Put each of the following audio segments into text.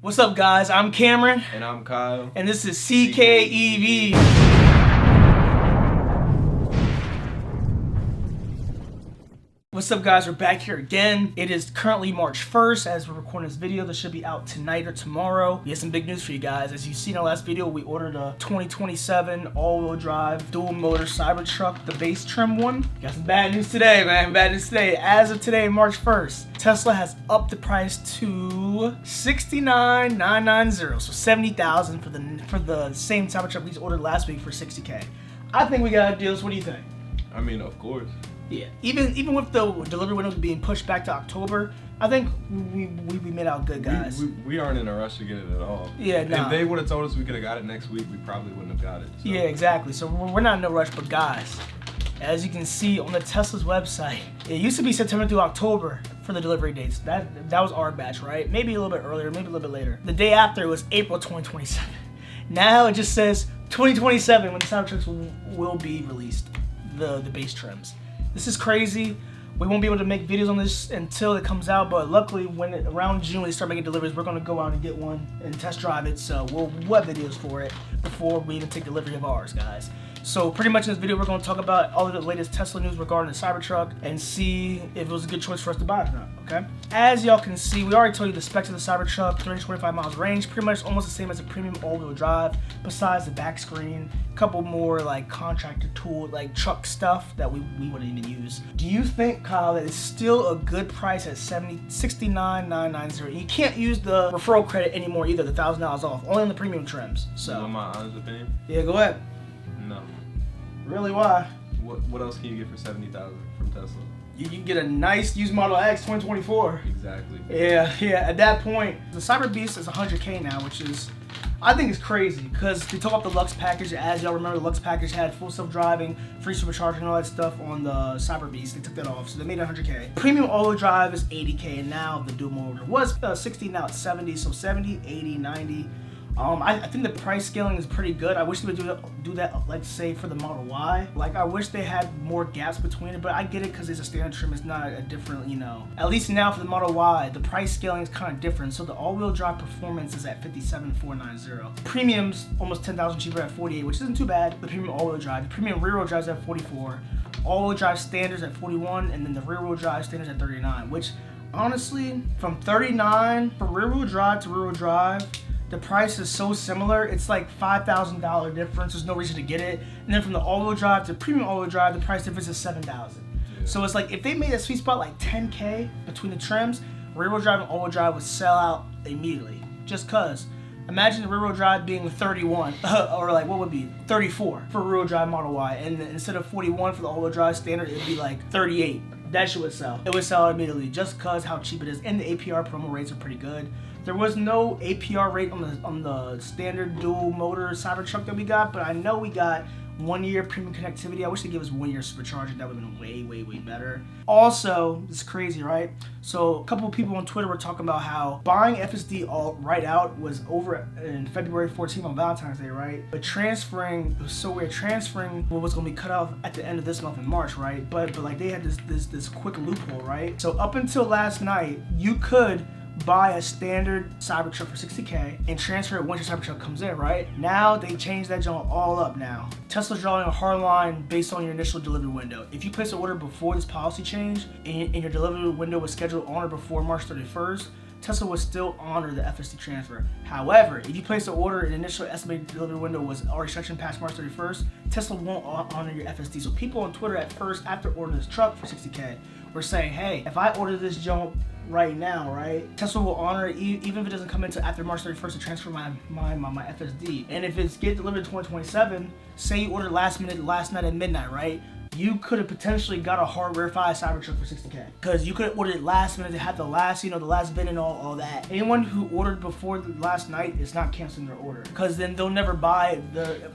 What's up, guys? I'm Cameron. And I'm Kyle. And this is CKEV. What's up, guys? We're back here again. It is currently March 1st as we're recording this video. This should be out tonight or tomorrow. We have some big news for you guys. As you've seen in our last video, we ordered a 2027 all-wheel drive dual motor CyberTruck, the base trim one. Got some bad news today, man. Bad news today. As of today, March 1st, Tesla has upped the price to $69,990, so $70,000 for the same CyberTruck we ordered last week for $60K. I think we got a deal. So what do you think? I mean, of course. Yeah, even with the delivery window being pushed back to October, I think we made out good, guys. We aren't in a rush to get it at all. Yeah, no. If they would have told us we could have got it next week, we probably wouldn't have got it. So. Yeah, exactly. So we're not in a rush, but guys, as you can see on the Tesla's website, it used to be September through October for the delivery dates. That was our batch, right? Maybe a little bit earlier, maybe a little bit later. The day after it was April 2027. Now it just says 2027 when the CyberTrucks will be released, the base trims. This is crazy. We won't be able to make videos on this until it comes out, but luckily around June when they start making deliveries, we're gonna go out and get one and test drive it. So we'll have videos for it before we even take delivery of ours, guys. So pretty much in this video, we're gonna talk about all of the latest Tesla news regarding the CyberTruck and see if it was a good choice for us to buy it or not, okay? As y'all can see, we already told you the specs of the CyberTruck, 325 miles range, pretty much almost the same as a premium all-wheel drive, besides the back screen, a couple more like contractor tool, like truck stuff that we wouldn't even use. Do you think, Kyle, that it's still a good price at $69,990? You can't use the referral credit anymore either, the $1,000 off, only on the premium trims. So, you know my honest opinion? Yeah, go ahead. No. Really, why? What else can you get for $70,000 from Tesla? You can get a nice used Model X 2024. Exactly. Yeah. At that point, the Cyber Beast is $100K now, which is, I think, is crazy because they took off the Lux package. As y'all remember, the Lux package had full self-driving, free supercharger, and all that stuff on the Cyber Beast. They took that off, so they made it $100K. Premium all-wheel drive is $80K, and now the dual motor was $60, now it's $70, so $70, $80, $90. I think the price scaling is pretty good. I wish they would do that, like say for the Model Y. Like I wish they had more gaps between it, but I get it because it's a standard trim. It's not a different, you know. At least now for the Model Y, the price scaling is kind of different. So the all-wheel drive performance is at $57,490. Premium's almost $10,000 cheaper at $48, which isn't too bad. The premium all-wheel drive, the premium rear-wheel drive is at $44. All-wheel drive standards at $41, and then the rear-wheel drive standards at $39. Which honestly, from $39 from rear-wheel drive to rear-wheel drive, the price is so similar. It's like $5,000 difference. There's no reason to get it. And then from the all-wheel drive to premium all-wheel drive, the price difference is $7,000. Yeah. So it's like if they made a sweet spot like $10K between the trims, rear-wheel drive and all-wheel drive would sell out immediately. Just cause. Imagine the rear-wheel drive being 31, or like what would be 34 for rear-wheel drive Model Y, and instead of 41 for the all-wheel drive standard, it'd be like 38. That shit would sell. It would sell immediately just cause how cheap it is, and the APR promo rates are pretty good. There was no APR rate on the standard dual motor CyberTruck that we got, but I know we got 1 year premium connectivity. I wish they gave us 1 year supercharging. That would have been way better. Also, it's crazy, right? So a couple of people on Twitter were talking about how buying FSD right out was over in February 14th on Valentine's Day, right? But transferring, it was so weird. Transferring what was going to be cut off at the end of this month in March, right? But like they had this quick loophole, right? So up until last night, you could buy a standard CyberTruck for $60K and transfer it once your CyberTruck comes in, right? Now they changed that joint all up now. Tesla's drawing a hard line based on your initial delivery window. If you place an order before this policy change and your delivery window was scheduled on or before March 31st, Tesla would still honor the FSD transfer. However, if you place an order and initial estimated delivery window was already stretching past March 31st, Tesla won't honor your FSD. So people on Twitter at first, after ordering this truck for $60K, were saying, hey, if I order this junk right now, right, Tesla will honor it even if it doesn't come into after March 31st to transfer my FSD. And if it's get delivered in 2027, say you ordered last night at midnight, right? You could have potentially got a hard-verified CyberTruck for $60K. Because you could have ordered it last minute, they had the last VIN and all that. Anyone who ordered before last night is not canceling their order. Because then they'll never buy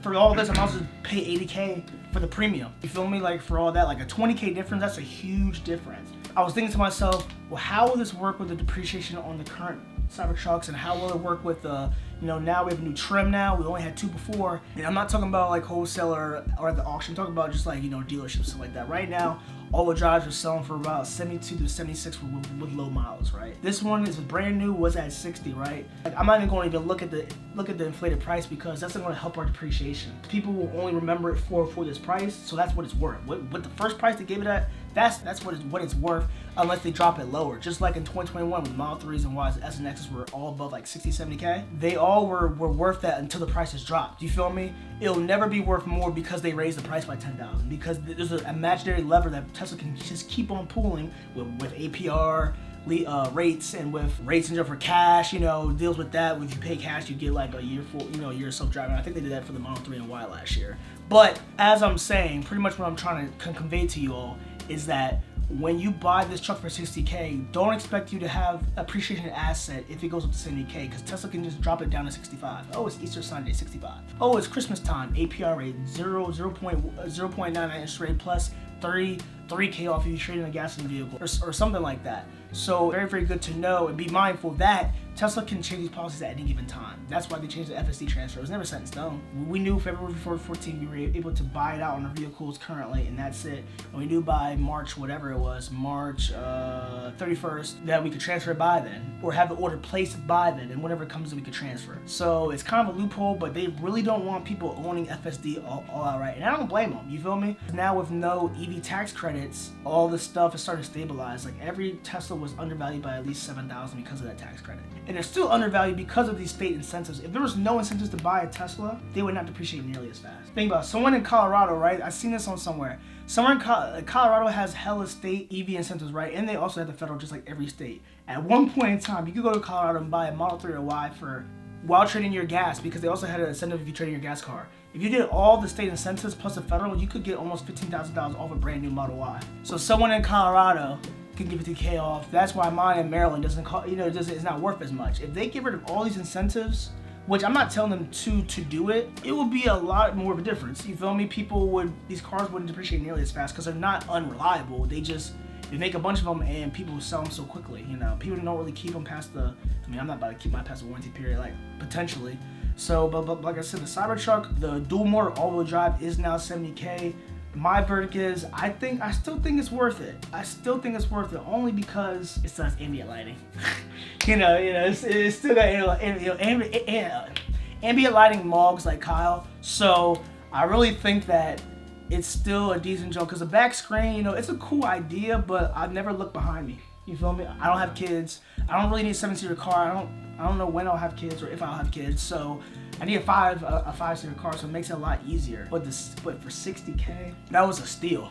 for all this, I'm also pay $80K for the premium. You feel me? Like for all that, like a $20K difference, that's a huge difference. I was thinking to myself, well, how will this work with the depreciation on the current Cybertrucks and how will it work with now we have a new trim now. We only had 2 before. And I'm not talking about like wholesaler or at the auction. I'm talking about just like, dealerships, stuff like that. Right now, all-wheel drives are selling for about 72 to 76 with low miles, right? This one is brand new, was at 60, right? Like, I'm not even going to even look at the inflated price because that's not going to help our depreciation. People will only remember it for this price, so that's what it's worth. What the first price they gave it at, that's what it's worth, unless they drop it lower. Just like in 2021 when Model 3s and Ys and S and X's were all above like 60, 70K, they all were worth that until the prices dropped. You feel me? It'll never be worth more because they raised the price by 10,000. Because there's an imaginary lever that Tesla can just keep on pulling with APR rates and with rates in for cash. Deals with that. If you pay cash, you get like a year a year of self-driving. I think they did that for the Model 3 and Y last year. But as I'm saying, pretty much what I'm trying to convey to you all is that when you buy this truck for 60K, don't expect you to have appreciation asset if it goes up to 70K, because Tesla can just drop it down to 65. Oh, it's Easter Sunday, 65. Oh, it's Christmas time, APR rate 0.99 interest rate plus 33K off if you trade in a gasoline vehicle or something like that. So very, very good to know and be mindful that Tesla can change these policies at any given time. That's why they changed the FSD transfer. It was never set in stone. We knew February 14 we were able to buy it out on our vehicles currently, and that's it. And we knew by March, whatever it was, March 31st, that we could transfer it by then, or have the order placed by then, and whenever it comes in, we could transfer. So it's kind of a loophole, but they really don't want people owning FSD all outright, and I don't blame them. You feel me? Now with no EV tax credits, all this stuff is starting to stabilize. Like every Tesla was undervalued by at least $7,000 because of that tax credit. And they're still undervalued because of these state incentives. If there was no incentives to buy a Tesla, they would not depreciate nearly as fast. Think about it. Someone in Colorado, right? I've seen this on somewhere. Somewhere in Colorado has hella state EV incentives, right? And they also have the federal, just like every state. At one point in time, you could go to Colorado and buy a Model 3 or Y while trading your gas, because they also had an incentive if you trade your gas car. If you did all the state incentives plus the federal, you could get almost $15,000 off a brand new Model Y. So someone in Colorado can give $50K off. That's why mine in Maryland it's not worth as much. If they get rid of all these incentives, which I'm not telling them to do it, it will be a lot more of a difference. You feel me? These cars wouldn't depreciate nearly as fast because they're not unreliable. They make a bunch of them and people sell them so quickly. People don't really keep them past I'm not about to keep mine past the warranty period, like potentially. So, but like I said, the Cybertruck, the dual motor all-wheel drive is now 70K. My verdict is, I still think it's worth it. I still think it's worth it only because it still has ambient lighting. It's still got ambient lighting mogs like Kyle. So I really think that it's still a decent joke, because the back screen, it's a cool idea, but I've never looked behind me. You feel me? I don't have kids. I don't really need a 7-seater car. I don't know when I'll have kids or if I'll have kids. So I need a 5-seater car, so it makes it a lot easier. But for 60K, that was a steal.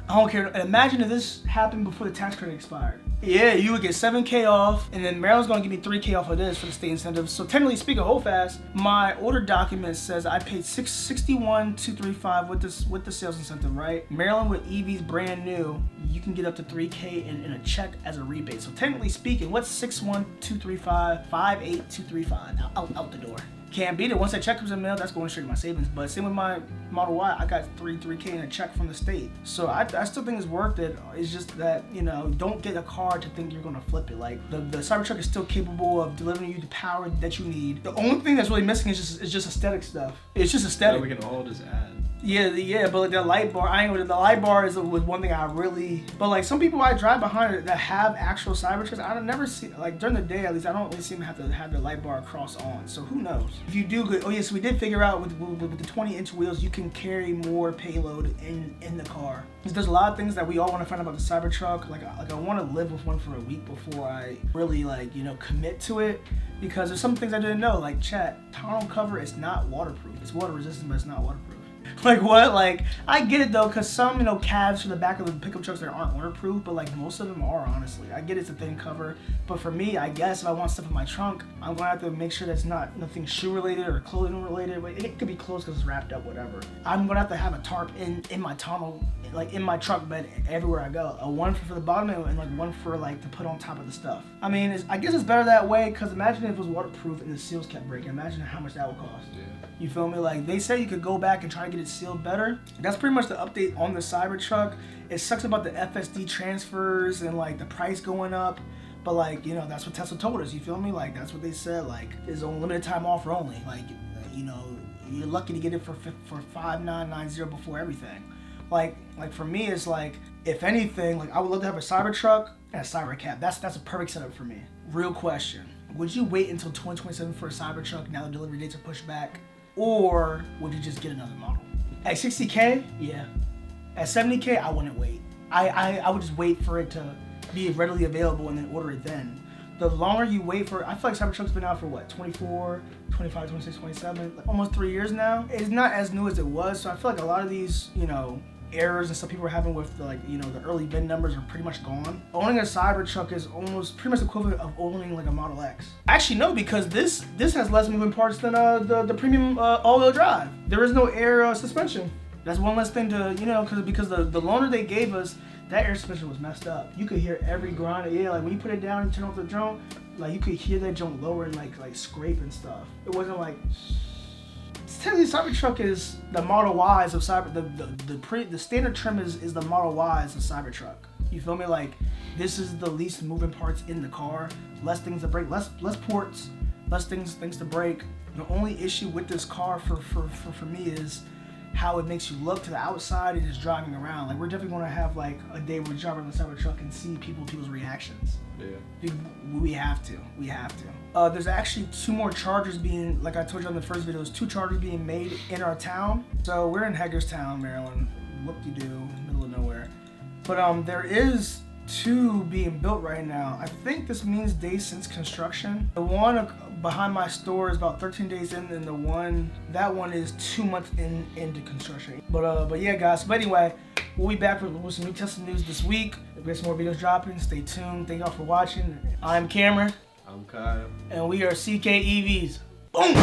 I don't care. Imagine if this happened before the tax credit expired. Yeah, you would get 7K off, and then Maryland's gonna give me 3K off of this for the state incentives. So technically speaking, hold fast, my order document says I paid $61,235 with the sales incentive, right? Maryland with EVs brand new, you can get up to 3K in a check as a rebate. So technically speaking, what's 61,235, 58,235 out the door? Can't beat it. Once that check comes in the mail, that's going straight to my savings. But same with my Model Y, I got 3K in a check from the state. So I still think it's worth it. It's just that, don't get a car to think you're gonna flip it. Like the Cybertruck is still capable of delivering you the power that you need. The only thing that's really missing is just aesthetic stuff. It's just aesthetic. Yeah, we can all just add. Yeah, but like the light bar, the light bar was one thing but like some people I drive behind it that have actual Cybertrucks, I've never seen, like during the day at least, I don't really seem to have the light bar cross on, so who knows? If you do good, so we did figure out with the 20-inch wheels, you can carry more payload in the car. Because there's a lot of things that we all want to find out about the Cybertruck, like I want to live with one for a week before I really commit to it, because there's some things I didn't know, like tonneau cover is not waterproof. It's water resistant, but it's not waterproof. Like what? Like I get it though, cause some cabs for the back of the pickup trucks that aren't waterproof, but like most of them are, honestly. I get it's a thin cover, but for me, I guess if I want stuff in my trunk, I'm gonna have to make sure that's nothing shoe related or clothing related. But it could be closed because it's wrapped up, whatever. I'm gonna have to have a tarp in my tonneau, like in my truck bed everywhere I go. A one for the bottom and like one for like to put on top of the stuff. I mean, I guess it's better that way, cause imagine if it was waterproof and the seals kept breaking. Imagine how much that would cost. Yeah. You feel me? Like they say you could go back and try to get it sealed better. That's pretty much the update on the Cybertruck. It sucks about the FSD transfers and like the price going up, But like, you know, that's what Tesla told us, you feel me? Like, that's what they said, like, it's on limited time offer only. Like, you know, you're lucky to get it for 5990 before everything. Like for me, it's like, if anything, like I would love to have a CyberTruck and a CyberCab. That's a perfect setup for me. Real question. Would you wait until 2027 for a CyberTruck now the delivery dates are pushed back? Or would you just get another model? At 60K, yeah. At 70K, I wouldn't wait. I would just wait for it to be readily available and then order it then. The longer you wait for, I feel like CyberTruck's been out for what, 24, 25, 26, 27, like almost 3 years now. It's not as new as it was, so I feel like a lot of these, you know, errors and stuff people are having with the, like, you know, the early VIN numbers are pretty much gone. Owning a CyberTruck is almost pretty much equivalent of owning like a Model X. Actually no, because this has less moving parts than the premium all-wheel drive. There is no air suspension. That's one less thing to, you know, because the loaner they gave us, that air suspension was messed up. You could hear every grind. Yeah, like when you put it down and turn off the drone, like you could hear that joint lower and like scrape and stuff. It wasn't like. Technically, CyberTruck is the Model Ys of the standard trim is the Model Ys of CyberTruck. You feel me? Like, this is the least moving parts in the car. Less things to break, less ports, less things to break. The only issue with this car for me is how it makes you look to the outside and just driving around. Like, we're definitely gonna have like a day where we drive around the CyberTruck and see people's reactions. Yeah. We have to. There's actually 2 more chargers being, like I told you on the first video, there's 2 chargers being made in our town. So we're in Hagerstown, Maryland. Whoop-de-doo, middle of nowhere. But there is 2 being built right now. I think this means days since construction. The one behind my store is about 13 days in, and that one is 2 months into construction. But yeah, guys. But anyway, we'll be back with some new Tesla news this week. We have some more videos dropping. Stay tuned. Thank y'all for watching. I'm Cameron. I'm Kyle. And we are CKEVs. Boom!